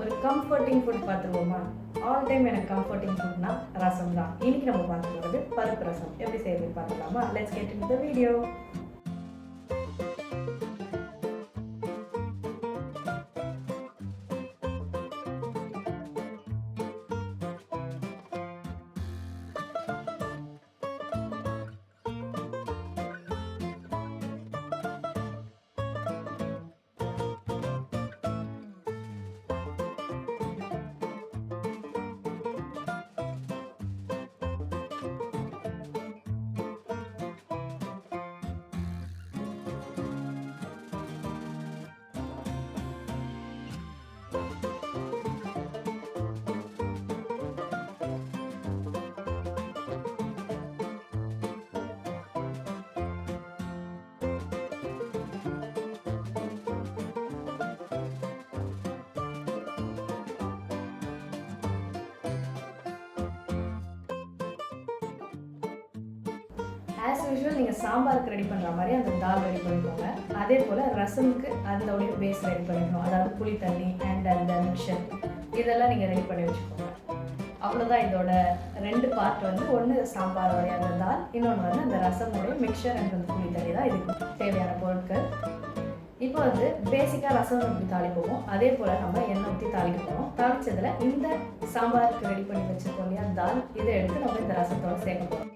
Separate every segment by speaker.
Speaker 1: ஒரு comforting food பார்த்துருவோமா? All time எனக்கு கம்ஃபர்டிங் ஃபுட்னா ரசம் தான். இன்னைக்கு நம்ம பார்க்க போகிறது பருப்பு ரசம். எப்படி செய்யறதுன்னு பார்த்துக்கலாமா? Let's get into the video. As usual நீங்கள் சாம்பாருக்கு ரெடி பண்ணுற மாதிரி அந்த தால் ரெடி பண்ணிக்கோங்க. அதே போல் ரசமுக்கு அதோடைய பேஸ் ரெடி பண்ணிக்கணும். அதாவது புளி தண்ணி அண்ட் அந்த மிக்சர் இதெல்லாம் நீங்கள் ரெடி பண்ணி வச்சுக்கோங்க. அவ்வளோதான். இதோட ரெண்டு பார்ட் வந்து ஒன்று சாம்பாரோடைய அந்த தால், இன்னொன்று வந்து அந்த ரசமுடைய மிக்சர் அண்ட் அந்த புளி தண்ணி தான் இதுக்கு தேவையான பொருட்கள். இப்போ வந்து பேசிக்காக ரசம் எப்படி தாளிப்போமோ அதே போல் நம்ம எண்ணெய் ஊற்றி தாளிக்க போகிறோம். தாளித்ததில் இந்த சாம்பாருக்கு ரெடி பண்ணி வச்சுருக்கோம் இல்லையா தால், இதை எடுத்து நம்ம இந்த ரசத்தோடு சேர்க்க போகிறோம்.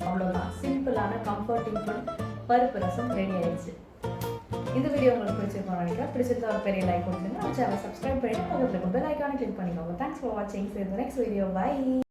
Speaker 1: அவ்வளோதான். சிம்பிளான கம்ஃபர்டிங் ஃபுட் பருப்பு ரசம் ரெடி ஆயிடுச்சு. இந்த வீடியோ உங்களுக்கு பிடிச்சிருக்கோம்னு நினைக்கிறேன். பிடிச்சிருந்தா ஒரு பெரிய லைக் கொடுத்துருங்க. நம்ம சேனலை சப்ஸ்கிரைப் பண்ணிட்டு பக்கத்தில் பெல் ஐக்கானை கிளிக் பண்ணிக்கோங்க. தேங்க்ஸ் ஃபார் வாட்சிங். See you in the next video. Bye.